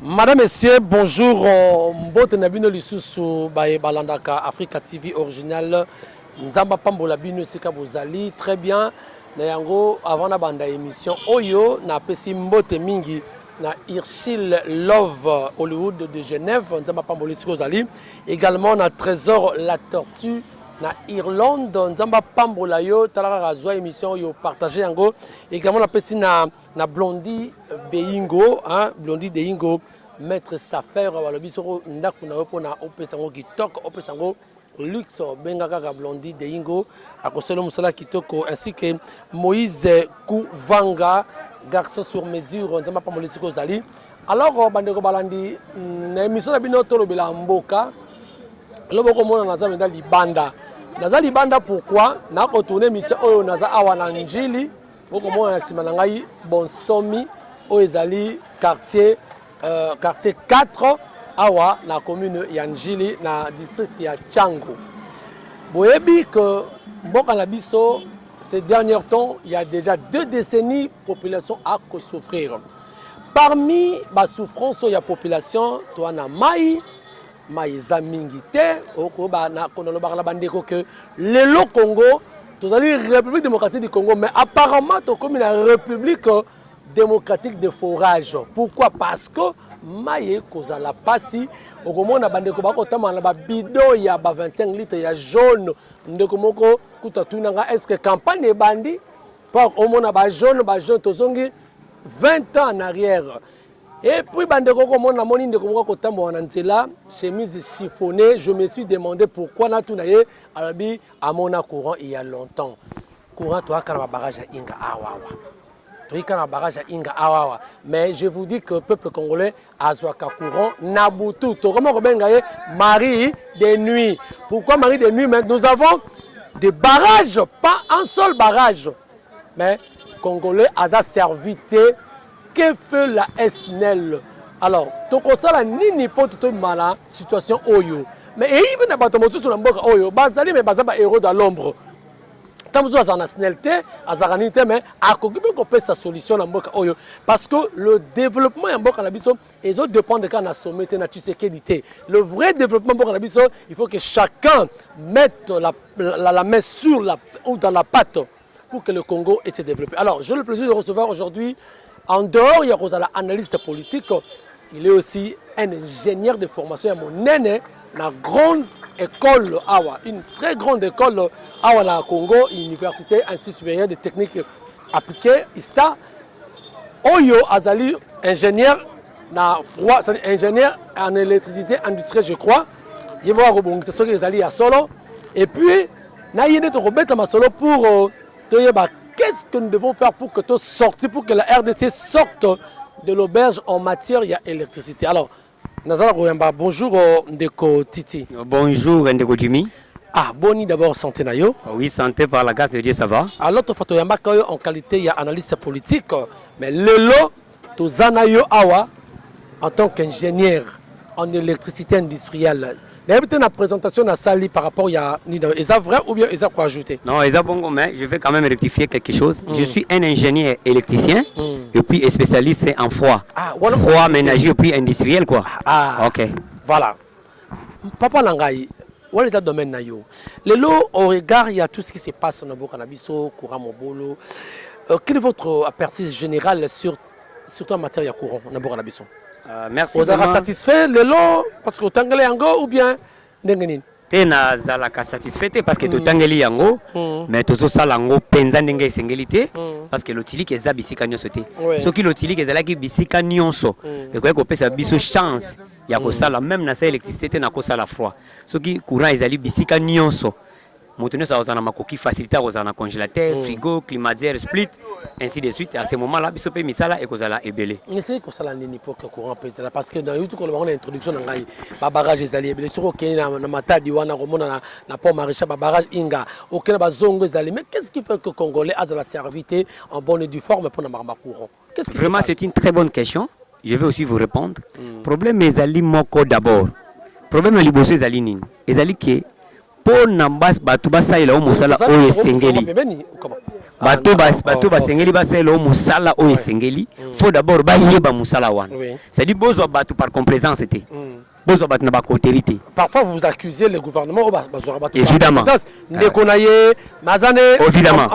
Madame, Messieurs, bonjour. Mbote Nabino Lisusu, Balandaka, Africa TV original. Nzamba Pambola Bino Sika Bozali. Très bien. Nayango, avant la bande émission, Oyo, na pesi Mbote Mingi, na Hirschil Love Hollywood de Genève. Nzamba Pambola Sika Bozali. Également, na Trésor La Tortue. Na Irlande, Nzamba Pambola yo, Talara Razwa émission yo partagé yango. Également la pesi na Blondie Beingo, hein, Blondie Beingo, maître staffer walobiso ndaku na opo na opesango kitoko, opesango luxe benga kaka Blondie Beingo, akoselo musala kitoko ainsi que Moïse Kouvanga, garçon sur mesure, Nzamba Pambola siko zali. Alors bandeko balandi na émission na bino tolobela mboka. Loboko mona naza benda libanda. Naza libanda pourquoi? Na ko tourner mission oyo naza awa na njili. Boko mona na sima na ngai Bonsomi oyo ezali quartier 4 awa na commune ya Njili na district ya Tchango. Boyebi que mboka na biso ces derniers temps, il y a déjà 2 décennies population a ko souffrir. Parmi ba souffrance ya population, toi na mai maïza mingité oko ba na kono ba la bandeko que le Congo tozali République démocratique du Congo mais apparemment to comme la République démocratique de forage. Pourquoi? Parce que maïe koza la pasi oko mona bandeko ba ko tama na ba bidon ya ba 25 litres ya jaune ndeko moko kuta tunanga est-ce que campagne bandi pas au mona ba jaune tozongi 20 ans en arrière. Et puis, comme on moni ndeko kotambo na nzela, chemise chiffonnée, je me suis demandé pourquoi na tunaye arabi amona courant il y a longtemps. Courant toi kana barrage inga awawa. Toi kana barrage inga awawa. Mais je vous dis que le peuple congolais a zwaka courant nabutu. To comment bengaye Marie de nuit. Pourquoi Marie de nuit? Mais nous avons des barrages, pas un seul barrage. Mais congolais a servité. Que fait la SNEL? Alors, tokosala nini po to mala situation oyo. Mais il na bato mosusu na mboka oyo, bazali mais bazaba héros de l'ombre. Tamuzo azana SNEL te, azarani te mais akokibe ko pesa solution na mboka oyo parce que le développement en mboka na biso ezo dépendre quand na sommet na Tshisekedi. Le vrai développement mboka na biso, il faut que chacun mette la main sur ou dans la pâte pour que le Congo ait se développer. Alors, j'ai le plaisir de recevoir aujourd'hui. En dehors, il y a un analyste politique, il est aussi un ingénieur de formation. Il y a mon aîné, la grande école, une très grande école à la Congo, Université Institut supérieur de techniques appliquées, ISTA. Oyo Azali, ingénieur en électricité industrielle, je crois. Il va y c'est ce qu'ils allaient à solo. Et puis, il y a un solo pour qu'est-ce que nous devons faire pour que tout sorte, pour que la RDC sorte de l'auberge en matière d'électricité. Alors, Nazala Royamba, bonjour Ndeko Titi. Bonjour Ndeko Jimmy. Ah, boni d'abord santé nayo. Oui, santé par la grâce de Dieu, ça va. Alors, tu fais en qualité d'analyste politique, mais lelo, tu zanayo awa en tant qu'ingénieur en électricité industrielle. D'habitude, la présentation à Sali par rapport à est ça vrai ou bien est ça quoi ajouter? Non, est ça bon, mais je vais quand même rectifier quelque chose. Je suis un ingénieur électricien et puis spécialiste en froid. Froid ménager et puis industriel quoi. Ok. Voilà. Papa Langai, où est le domaine nayo? Le lot au regard il y a tout ce qui se passe dans le Canabiso, courant mobolo. Quel est votre aperçu général surtout en matière de courant dans le Canabiso? Merci. Vous avez satisfait le lot parce que vous avez yango ou bien n'engenin? Tena zalaka satisfait parce que totangeli yango mais tozo salango penza ndenge esengeli parce que lotili ke za bisika nyonso te. Soki lotili ke zalaki bisika nyonso ekoki kopesa biso chance ya kosala même na sa électricité na kosala froid. Soki courant ezali bisika nyonso Moutounou ça a makoki facilité à congélateur, frigo, climatiseur, split, ainsi de suite. À ce moment-là, bisopé misala et kozala ebele. Mais c'est que ça l'année pour que courant pèse là parce que dans YouTube quand on a introduction dans ngai, ba barrage ezali ebele sur aucun na matadi wana komona na pont Maréchal ba barrage inga, aucun ba zongo ezali. Mais qu'est-ce qui fait que congolais a de la servité en bonne et due forme pour na marba courant? Qu'est-ce qui Vraiment c'est une très bonne question. Je vais aussi vous répondre. Problème ezali moko d'abord. Problème liboso ezali nini? Ezali que pour Nambas Batouba Saïla au Mosala au Sengeli. bato basengeli baselo musala oyo esengeli faut d'abord bayeba musala wana c'est-à-dire bozwa bato par complaisance te bozwa bato na bakoteri. Parfois vous accusez le gouvernement évidemment évidemment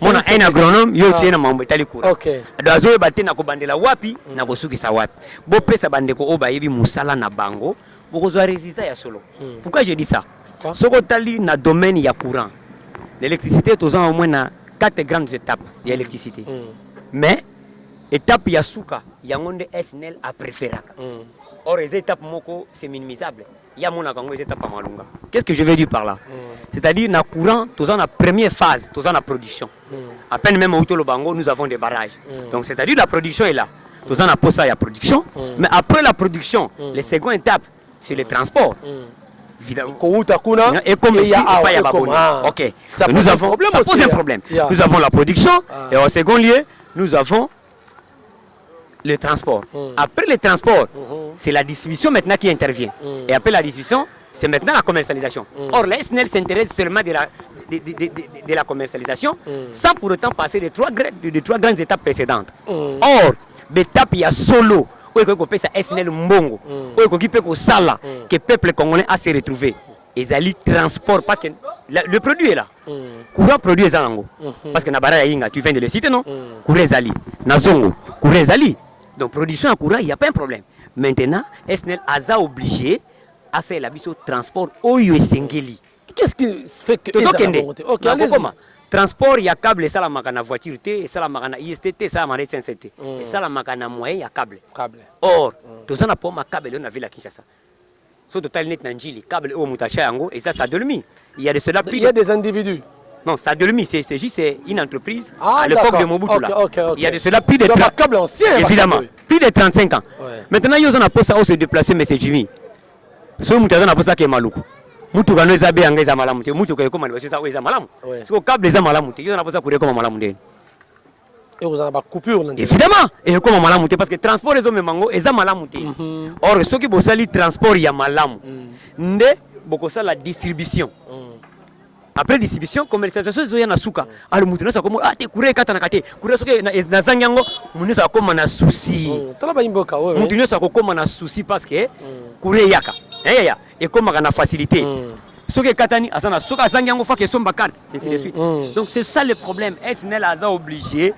mona un agronome yo tie na mambo etali kura azo ba te na kobandela wapi na kosukisa wapi bopesa bandeko oyo bayebi musala na bango bokozwa résultat ya solo. Pourquoi je dis ça? Soko tali na domaine ya courant l'électricité tous au moins na 4 grandes étapes de l'électricité. Mais étape ya suka yangonde SNEL a préféré. Or les étapes moko c'est minimisable. Il y a mon akango les étapes malunga. Qu'est-ce que je veux dire par là? C'est-à-dire na courant tous en la première phase, tous en la production. À peine même au Tolo Bango nous avons des barrages. Donc c'est-à-dire la production est là. Tous en la poste il y a production, mais après la production, les secondes étapes c'est le transport. Et comme ici, il y a ok. Ça pose un problème. Nous avons la production et en second lieu, nous avons le transport. Après le transport, c'est la distribution maintenant qui intervient. Et après la distribution, c'est maintenant la commercialisation. Or, la SNEL s'intéresse seulement de la commercialisation sans pour autant passer des trois grandes étapes précédentes. Or, l'étape, il y a solo. SNEL Mbongo, que le peuple congolais a se retrouvé. Ils allaient transport parce que le produit est là. Courant produit est là. Parce que tu viens de le citer, non? Courant est là. Nazongo, courant est là. Donc production à courant, il n'y a pas un problème. Maintenant, SNEL a obligé à faire la mission transport au Sengeli. Qu'est-ce qui fait que transport, il y a câble, ça la makana voiture, ça la makana IST, ça la makana SNCT, ça la makana moyen, il y a câble. Or, tout ça n'a pas ma câble, on a vu la Kinshasa. So total net nanjili, câble au mutacha yango, et ça dolmi. Il y a de cela plus. Il y a des individus. Non, ça dolmi, c'est juste une entreprise à l'époque de Mobutu là. Il y a de cela plus de 30 câble ancien. Évidemment, plus de 35 ans. Maintenant, ils ont pas ça où se déplacer, mais c'est Jimmy. So mutacha n'a pas ça qui est maloukou. Mutu kano ezabe anga eza malamu te mutu kayeko mali basi eza malamu siko câble eza malamu te yo na posa kure comme malamu ndeni et vous avez ba coupure évidemment et comme malamu te parce que transport les hommes mango eza malamu te or soki bosali transport ya malamu nde bokosa la distribution après distribution commercialisation zo ya na suka alors mutu na sa komo te kure kata na kate kure soki na zangango mutu sa koma na souci tala ba imboka mutu na sa koma na souci parce que kure yaka et comme on a facilité. Ce qui est katani, asana, ce qui a zangiango fa que son carte, ainsi de suite. Donc c'est ça le problème. SNEL a obligé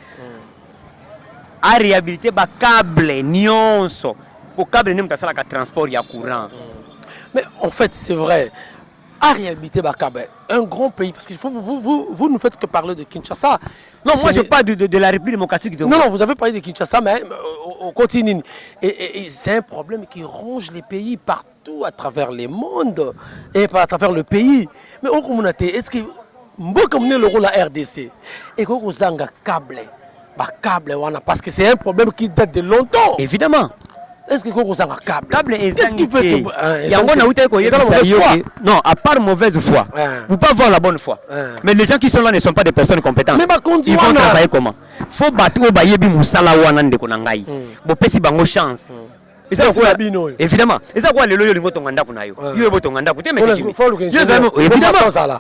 à réhabiliter ba câble nyonso. Pour câble nem ta sala ka transport ya courant. Mais en fait c'est vrai. À réhabiliter ba câble, un grand pays parce que vous ne faites que parler de Kinshasa. Non, moi je parle de la République démocratique de Non, vous avez parlé de Kinshasa, mais on continue. Et c'est un problème qui ronge les pays partout à travers le monde et à travers le pays. Mais au communauté, est-ce que Mboka le rôle à RDC et qu'on vous a un câble, parce que c'est un problème qui date de longtemps. Évidemment. Est-ce que vous avez un câble? Qu'est-ce qui fait que non, à part mauvaise foi, vous pouvez avoir la bonne foi. Mais les gens qui sont là ne sont pas des personnes compétentes. Ils vont travailler comment? Faut battre au bayebi musala wana ndeko nangai. Bo pesi bango chance. Évidemment. Et ça quoi le loyo lingo tonganda kunayo. Yo bo tonganda kute mais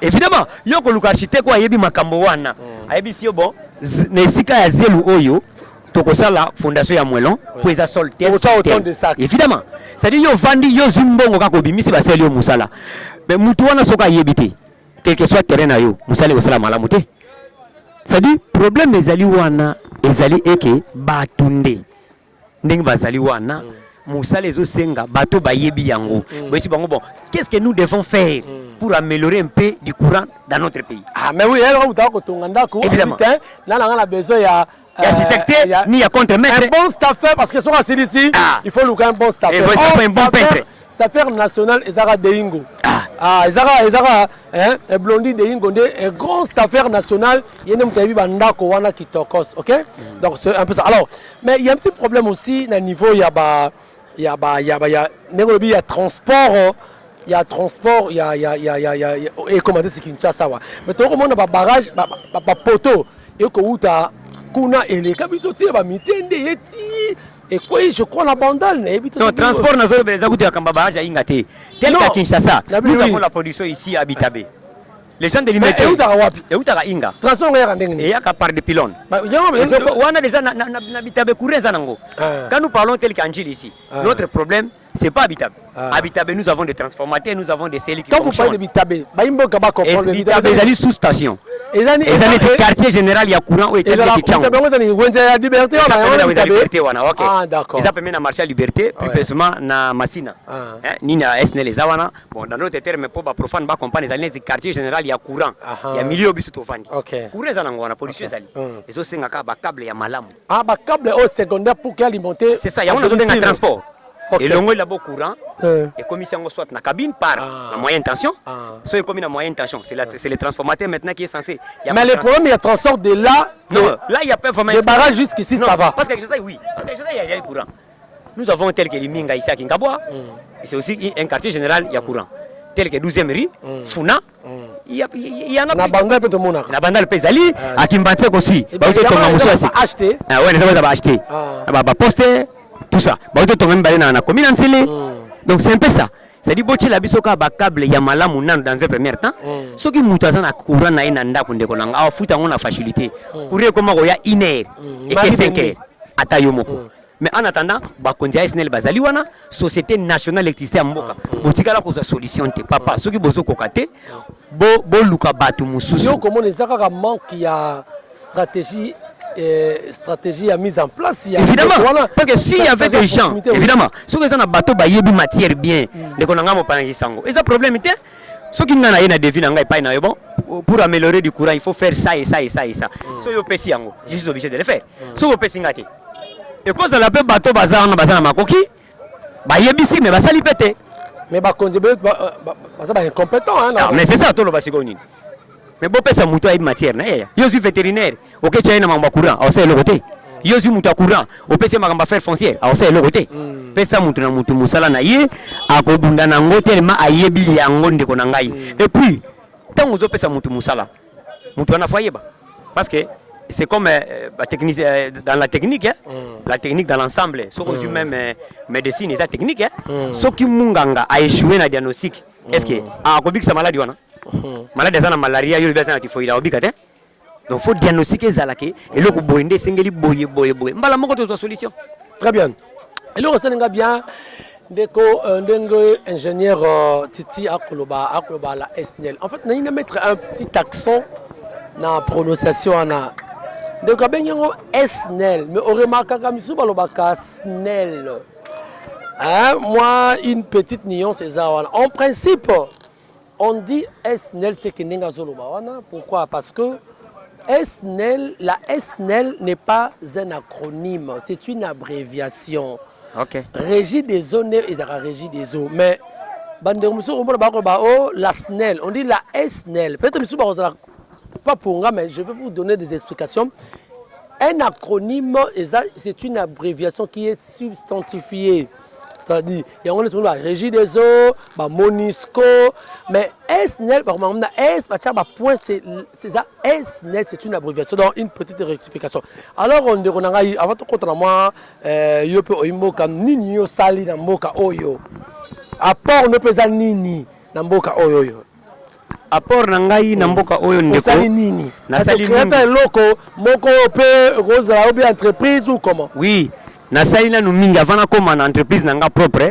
évidemment. Yo ko luka architecte ko ayebi makambo wana. Ayebi si yo bon na esika ya zelu oyo. La fondation ya Mwelon pour les sol évidemment c'est-à-dire yo vandi yo zimbongo kako bimisi ba sel yo musala mais mutu wana soka yebité quel que soit terrain na yo musala ko sala malamu te c'est-à-dire problème ezali wana ezali eke batunde ndenge bazali wana musala ezo senga bato ba yebi yango bosi bango bon qu'est-ce que nous devons faire pour améliorer un peu du courant dans notre pays? Mais oui, alors vous avez tonganda ko évidemment là on a besoin ya architecte ni à contre-maître. Un bon staffer parce que sont assis ici, il faut un bon staffer. Un bon peintre. Staffer national Ezara Deingo. Ezara un blondi Deingo, un grand staffer national, il y a un petit banda kowana qui tokos, OK? Donc c'est un peu ça. Alors, mais il y a un petit problème aussi au niveau il y a transport. Il y a transport, il y a et comment dire c'est Kinshasa. Mais tout le monde a un barrage, un poteau. Et que kuna ele kabito tie ba mitende yeti et quoi je crois la bandale non transport nazo beza kuti akamba barrage ingate tel que Kinshasa nous avons la production ici à Bitabe Les gens de Limete. Et où t'as inga. Transport ya ndenge. Et ya par des pylônes. On a déjà n'habitable courir zanango. Quand nous parlons tel qu'Angil ici, notre problème c'est pas habitable. Habitable, nous avons des transformateurs, nous avons des cellules qui fonctionnent. Quand vous parlez d'habitable, baimbo kaba comprendre habitable, ils allaient sous station. Ils allaient quartier général, il y a courant où ils allaient qui tchang. Ah d'accord. Ils appellent na marché à liberté, plus précisément na Massina. Ni na SNL les awana. Bon dans d'autres termes pour ba profane ba compagnie ils allaient quartier général, il y a courant. Il y a milieu bisu to fandi. Courant za ngwana pollution zali. Et so senga ka ba câble ya malamu. Ah ba câble au secondaire pour alimenter. C'est ça, il y a on a besoin d'un transport. Et l'ongo il a beau courant. Et comme ici on soit na cabine par la moyenne tension. Soit comme une moyenne tension, c'est le transformateur maintenant qui est censé. Mais le problème il y a transport de là. Non, là il y a pas vraiment. Le barrage jusqu'ici ça va. Parce que je sais oui. Parce que je sais il y a le courant. Nous avons tel que Liminga ici à Kingaboa. C'est aussi un quartier général il y a courant. Tel que 12e rue, Funa. Il y en a. Na banda peut te mona. Na banda le Pezali, à Kimbansek aussi. Bah tu as acheté. Ah ouais, les gens va acheter. Bah poster tout ça. Bah tu as même balé na commune Nsele. Donc c'est un peu ça. C'est-à-dire que la bisoka ba câble ya malamu nan dans un premier temps. Ce qui mutu azana courant na ina ndako ndeko nanga a futa ngona facilité. Courir comme ko ya 1 heure et 5 heures atayo moko. Mais en attendant, ba kondia SNL bazali wana société nationale d'électricité mboka. Botikala ko za solution te papa. Ce qui bozo kokate bo luka batu mususu. Yo comment les akaka manque ya stratégie stratégie à mise en place. Évidemment, parce que s'il y avait des gens, évidemment, ceux qui ont un bateau, ils ont matière bien, les qu'on a pas et ça problème était, ceux qui n'ont pas deviné, bon, pour améliorer du courant, il faut faire ça et ça et ça et ça. Ceux qui ont payé, je suis obligé de le faire. Ceux qui ont payé, et cause de la paix bateau, bazar, bazar, makoki, bah yebisi, mais bah ça l'ipété. Mais bah quand c'est incompétent, hein. Mais c'est ça, tout le basigoni. Mais bon, ça mouton a matière. Je suis vétérinaire. Ok, tu as un courant. On sait le côté. Je suis mouton courant. On peut se faire foncière. On sait le côté. Pesa mouton na mouton musala na ye. Akobunda na ngote tellement ayebi yango ndeko na ngai. Et puis, tant que vous pesa mouton musala, mouton na foyer ba. Parce que c'est comme dans la technique, la technique dans l'ensemble. Ce que même médecine, c'est technique. Ce qui munganga a échoué dans le diagnostic. Est-ce que a kobik sa maladie wana? Malade à la malaria, il y a des typhoïdes. Donc il faut diagnostiquer Zalake et le boyende singeli boye. Mbala moko to solution. Très bien. Et le resenga bien deko ingénieur Titi Akoloba la SNL. En fait, nous mettre un petit accent dans la prononciation ana. Donc benyango SNL, mais on remarque que misu balobaka SNL. Hein, moi une petite nuance c'est ça. En principe on dit SNL, c'est que Nenga Zolobawana. Pourquoi? Parce que SNL, la SNL n'est pas un acronyme, c'est une abréviation. Ok. Régie des eaux et de la régie des eaux. Mais la SNL, on dit la SNL. Peut-être que pas pour moi, mais je vais vous donner des explications. Un acronyme, c'est une abréviation qui est substantifiée. C'est-à-dire, il y a la régie des eaux, Monisco, mais SNL, c'est ça, SNL, c'est une abréviation, donc une petite rectification. Alors, on dit, avant tout contre moi, yope oimoka nini yo sali na mboka oyo. Apport ne pesa nini na mboka oyo. Apport nangai na mboka oyo ndeko. Sali nini? Na sali nini? Loko, moko pe rose la obi entreprise ou comment? Oui. Na sali na numinga vana comme en entreprise nanga propre.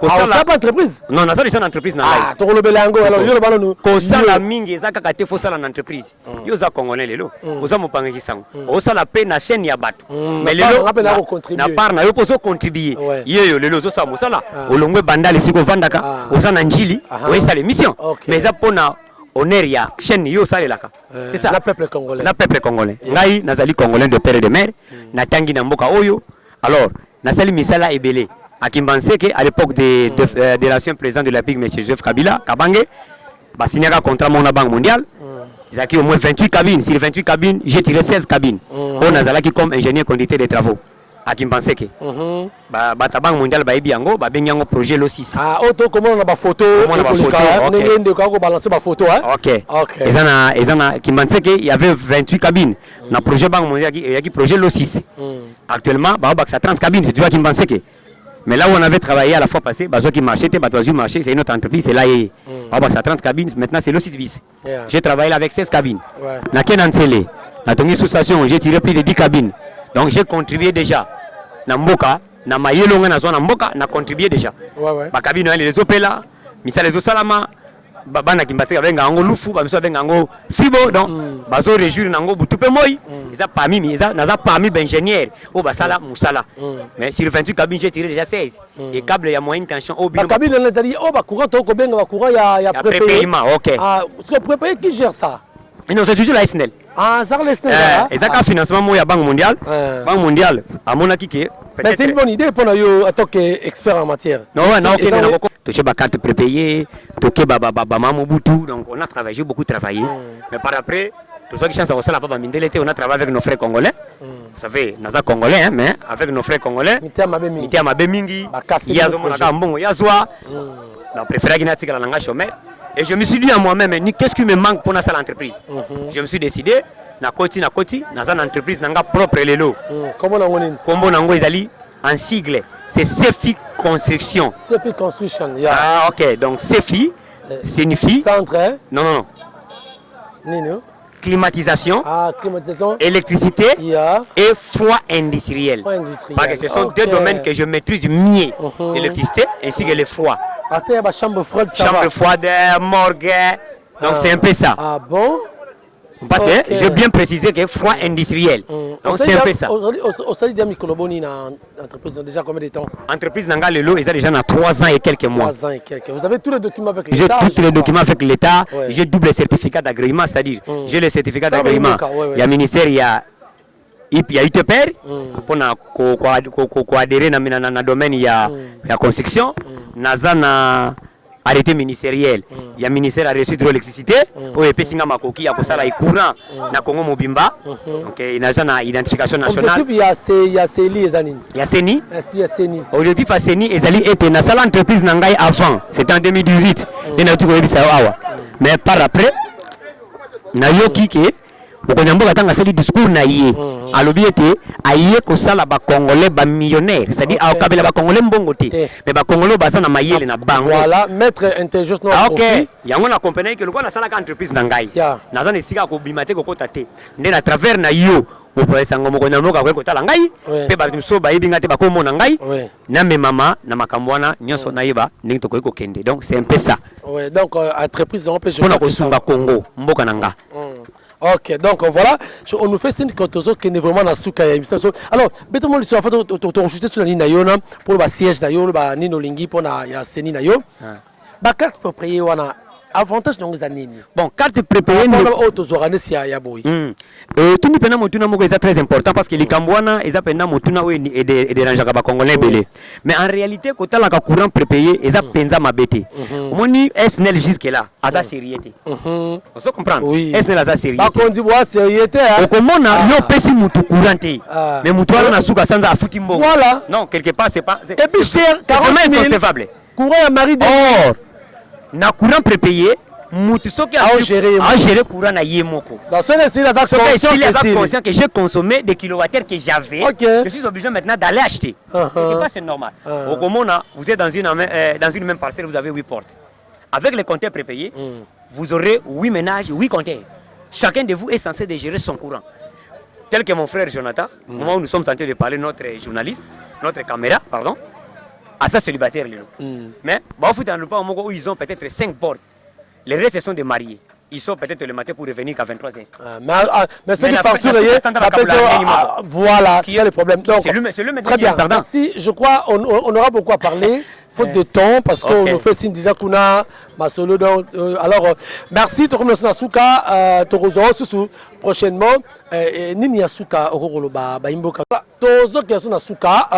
Ça pas entreprise? Non, na sali c'est une entreprise nanga. To kolobela yango alors yo bana nous. Ko sala mingi ezaka kate fo sala na entreprise. Yo za congolais lelo. Oza mopangisi sango. O sala pe na chaîne ya bato. Mais lelo na part na yo poso contribuer. Yo lelo zo sa mosala. Olongwe bandale siko vandaka. Oza na njili, o sala mission. Mais za pona honneur ya chaîne yo salelaka. C'est ça. La peuple congolais. La peuple congolais. Ngai nazali congolais de père et de mère. Na tangi na mboka oyo. Alors, Nassali Misala Ebele, à Kimbanseke, à l'époque de l'ancien président de la République, M. Joseph Kabila, Kabange, bah, signé un contrat avec la Banque mondiale. Ils ont au moins 28 cabines. Sur les 28 cabines, j'ai tiré 16 cabines. On a comme ingénieur conducteur des travaux. À Kimbanseke. La Banque mondiale, bah, Ebiango, bah, Benyango projet l'O6. Ah, auto, comment on a ma photo? On a ma photo. On a balancé ma photo. Ok. Ils ont à Kimbanseke, il y avait 28 cabines. Dans le projet Banque mondiale, il y a un projet l'O6. Actuellement, bah, ça 30 cabines, c'est tu vois qui me pensait que. Mais là où on avait travaillé à la fois passée, bah, qui marchait, c'est une autre entreprise, c'est là. Ça 30 cabines, maintenant c'est l'O6 bis. J'ai travaillé là avec 16 cabines. Na Kenansele, na Tongi sous-station, j'ai tiré plus de 10 cabines. Donc j'ai contribué déjà. Na Mboka, na Mayelonga, na zone Mboka, na contribué déjà. Ma cabine, les Opela, Misa les Osalama. Bana kimbateka benga ngo lufu ba miso benga ngo fibo donc bazo réjouir nango butupe moi ils a parmi naza parmi ingénieur au basala musala mais sur 28 cabines j'ai tiré déjà 16 et câble ya moyenne tension au bino cabine on a dit oh ba courant to ko benga ba courant ya prépaiement OK parce que prépayé qui gère ça non c'est toujours la SNEL ça la SNEL et ça ka financement moi ya Banque mondiale à mon akiki. Mais c'est une bonne idée pour nous en tant qu'expert en matière. Non, ok, tu as carte prépayée, tu as Mobutu, donc on a travaillé, j'ai beaucoup travaillé. Mais par après, tout ça qui chance à ça, on a travaillé avec nos frères congolais. Vous savez, nous sommes congolais, mais avec nos frères congolais. Mité Mabemingi, Yazomaka Mbongo Yazwa, on préfère qu'il y ait un chômeur. Et je me suis dit à moi-même, qu'est-ce qui me manque pour notre entreprise? Je me suis décidé. Na koti na une entreprise nanga propre lelo. Comment on dit? Combo nango ezali en sigle, c'est CEFI Construction. CEFI Construction, yeah. Ah OK, donc CEFI signifie centre. Non. Nino. Climatisation. Climatisation. Électricité. Yeah. Et froid industriel. Parce que ce sont deux domaines que je maîtrise mieux. L'électricité ainsi que le froid. Chambre froide, chambre froide, morgue. Donc c'est un peu ça. Ah bon? Parce que j'ai bien précisé que froid industriel. Donc c'est un peu ça. Au Sali Diami Koloboni, l'entreprise a déjà combien de temps? L'entreprise Nanga Lelo, ils ont déjà 3 ans et quelques mois. 3 ans et quelques. Vous avez tous les documents avec l'État? J'ai tous les documents avec l'État. J'ai double certificat d'agrément, c'est-à-dire j'ai le certificat d'agrément. Il y a le ministère, il y a UTPR pour adhérer dans le domaine, il y a la construction. Nazana arrêté ministériel. Il y a le ministère a reçu de l'électricité. Il y a Pessinga Makoki, il y a courant na Congo Mobimba. Donc il y a une identification nationale. Il y a CENI. Il y a CENI. Il y a CENI. Objectif à CENI, ils étaient dans cette entreprise Nangai avant. C'était en 2018. Mais par après, Nayoki ke Bokonyambo katanga sali discours na yé. Alobi ete aye ko sala ba congolais ba millionnaire, c'est-à-dire a kabela ba congolais mbongo te. Mais ba congolais baza na mayele na bango. Voilà, mettre intelligence no. OK. Yango na compagnie ke lokwa na sala ka entreprise na ngai. Naza na sika ko bimate ko kota te. Nde na travers na yo. Bopesa ngo mokonyambo ka ko kotala ngai. Pe ba biso ba yebinga te ba ko mona ngai. Na me mama na makambwana nyonso na yeba ndenge to ko kende. Donc c'est un peu ça. Ouais, donc entreprise on peut jouer. Pona ko sunga Congo, mboka nanga. Ok, donc voilà, on nous fait signe que tu es vraiment dans souka. Alors, bêtement, tu as fait ton sur la ligne Nayona pour le siège Nayo, le Nino Lingi pour la Seni Nayo. La carte préparée, on a avantage dans les années. Bon, carte préparée, nous avons autres organismes à Yaboui. Tout le monde est très important parce que les Cambouana, ils appellent Motuna et des Ranjaka Congolais belé. Mais en réalité, quand tu as le courant préparé, ils appellent ça ma bête. Moni SNL jusque-là, à sa sériété. On se comprend? Oui. SNL à sa sériété. Par contre, on sériété. Au comment on a pèse moutou couranté. Mais moutou a souka sans a foutu mbo. Voilà. Non, quelque part, c'est pas. Et puis cher, 40 000 inconcevable. Courant à Marie de. Or, na courant prépayé. Qui a géré courant na yemoko. Dans ce cas, c'est conscient que j'ai consommé des kilowattheures que j'avais. Je suis obligé maintenant d'aller acheter. C'est normal. Au Comona, vous êtes dans une même parcelle, vous avez 8 portes. Avec les compteurs prépayés, vous aurez 8 ménages, 8 compteurs. Chacun de vous est censé de gérer son courant. Tel que mon frère Jonathan, au moment où nous sommes en train de parler, notre journaliste, notre caméra, pardon, à ça célibataire. Mais où ils ont peut-être 5 portes. Les restes sont des mariés. Ils sont peut-être le matin pour revenir qu'à 23h. Mais c'est du parti. Voilà, c'est le problème. Donc, très bien. Merci. Je crois qu'on aura beaucoup à parler. Faute de temps, parce qu'on nous fait signe déjà qu'on a Masolo. Alors, merci. Tokomo Nasuka, Torozo, prochainement. Nini Asuka, Oroloba, Baimboka. Tozo Nasuka.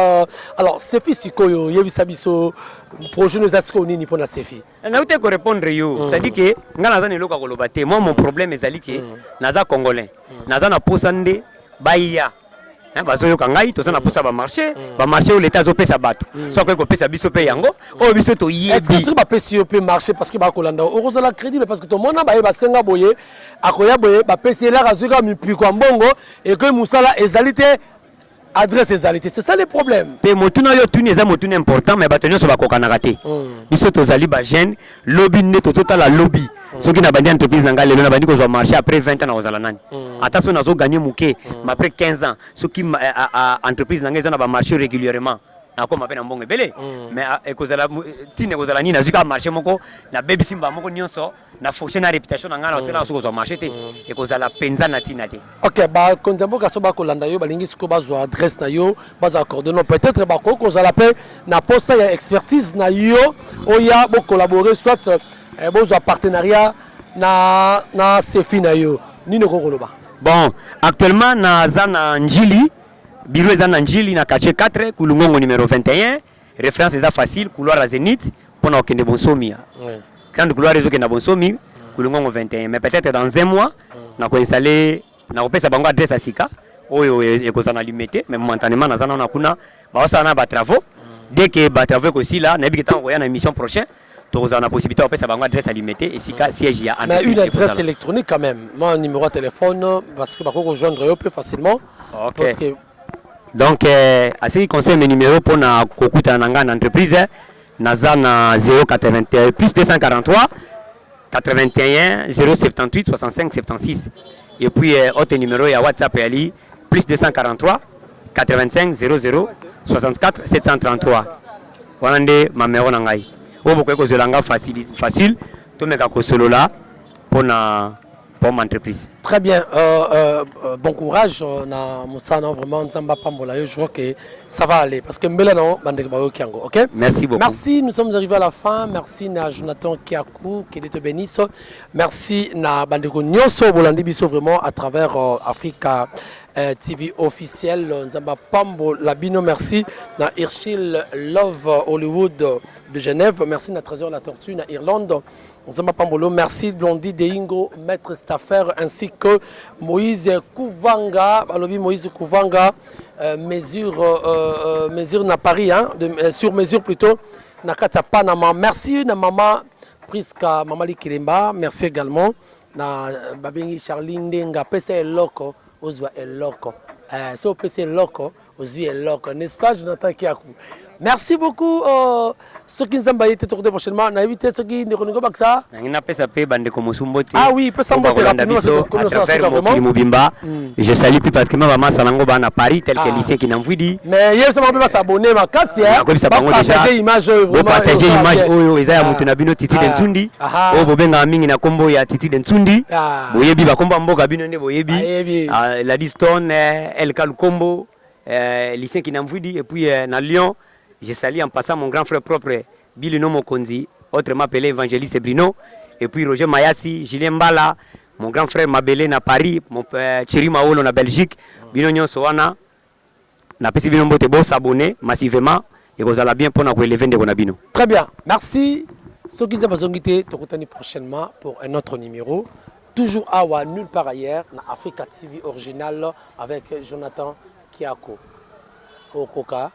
Alors, Sefi Sikoyo, Yebisabiso, projet nous a ce qu'on est pour la Sefi. Je vais répondre. C'est-à-dire que moi, mon problème est que Naza Congolais. Naza na posande, Baïa. Bazoyo kangai to sana posa ba marché où l'état zo pesa bato so ko pesa biso pe yango o biso to yebi est-ce que ba pesi pe marché parce que ba kolanda o la crédible parce que to mona ba senga boye akoya boye ba pesi la razuka mi pliko mbongo et que musala ezalité adresse ezalité, c'est ça le problème. Pe motuna yo tuni eza motuna important mais bato nyonso bakokanaka te. Biso tozali ba jeune lobby ne totala lobby. Soki na bandi entreprise na ngai lelo na bandi kozwa marché après 20 ans na kozala nani. Ata so nazo gagner muke mais après 15 ans soki entreprise na ngai eza na ba marché régulièrement. Nakoma pe na mbongo ebele mais ekozala tine kozala nini nazuka marché moko na baby simba moko nyonso na fonctionnaire réputation na ngana osela soko zo marché te ekozala penza na tina te. OK, ba konzambo kaso ba kolanda yo balingi siko bazwa adresse na yo baza coordonner peut-être ba ko kozala pe na poste ya expertise na yo oya bo collaborer soit bozwa partenariat na sefi na yo nini ko koloba. Bon, actuellement na zana njili bureau eza na njili na quartier 4 kulungongo numéro 21 référence eza facile couloir à Zénith pona okende bonsomi grande couloir ezo kenda bonsomi kulungongo 21 mais peut-être dans un mois na ko installer na ko pesa bango adresse à sika oyo ekozana limité mais momentanément na zana na kuna ba osana ba travaux dès que ba travaux ko si là na bi ketan ko ya na émission prochaine tozana na possibilité de pesa bango adresse à limité et sika siège ya mais une adresse électronique quand même mon numéro de téléphone parce que ba ko rejoindre yo plus facilement parce que donc, à ce qui concerne mes numéros pour na kokuta na ngana entreprise, naza na 081 plus 243 81 078 65 76. Et puis autre numéro ya WhatsApp yali plus 243 85 00 64 733. Voilà nde ma numéro na ngai. Obo ko zolanga facile to meka ko solo là pour na pour entreprise. Très bien, bon courage na Moussana, vraiment Nzamba Pambola, je crois que ça va aller parce que Mbelano Bandek Bayo Kiango, OK? Merci beaucoup. Merci, nous sommes arrivés à la fin. Merci na Jonathan Kiakou qui te bénisse. Merci na Bandeko Nyonso Bolandi Biso vraiment à travers Africa TV officiel Nzamba Pambo Labino. Merci na Hirschil Love Hollywood de Genève. Merci na Trésor La Tortue na Irlande. Nzamba Pambolo, merci Blondie Deingo, maître staffer, ainsi que Moïse Kouvanga, Moïse Kouvanga, mesure na Paris, hein, sur mesure plutôt, na Kata Panama. Merci na maman Priska, maman Likilemba, merci également na Babengi Charline Denga, PC Loco, Ozwa El Loco, so PC Loco, Ozwi El Loco, n'est-ce pas Jonathan Kiakou? Merci beaucoup. Ceux qui nous ont été tournés prochainement, on a évité ceux qui ne connaissent pas que ça. Ah oui, peut s'embêter rapidement. Je salue plus particulièrement Maman Salango à Paris, tel que lycée qui n'a pas dit. Mais hier, ça m'a pas s'abonner ma casse. Partager image. Partager image. Oh, ils ont monté Nabino Titi Densundi. Oh, Bobenga Mingi na Kombo ya Titi Densundi. Boyebi ba Kombo Mboka Bino ne Boyebi. La Distone, El Kombo, lycée qui n'a pas dit. Et puis na Lyon. Je salue en passant mon grand frère propre, Bilino Mokonzi, autrement appelé Évangéliste Brino, et puis Roger Mayassi, Julien Mbala, mon grand frère Mabélé na Paris, mon père Thierry Maolo na Belgique, Bino Soana, na pesi Bino Mbote Bo s'abonner massivement, et vous allez bien pour nous élever de Bonabino. Très bien, merci. Ceux qui ont besoin de te prochainement pour un autre numéro, toujours à nulle part ailleurs, na Africa TV original avec Jonathan Kiako. Au Coca.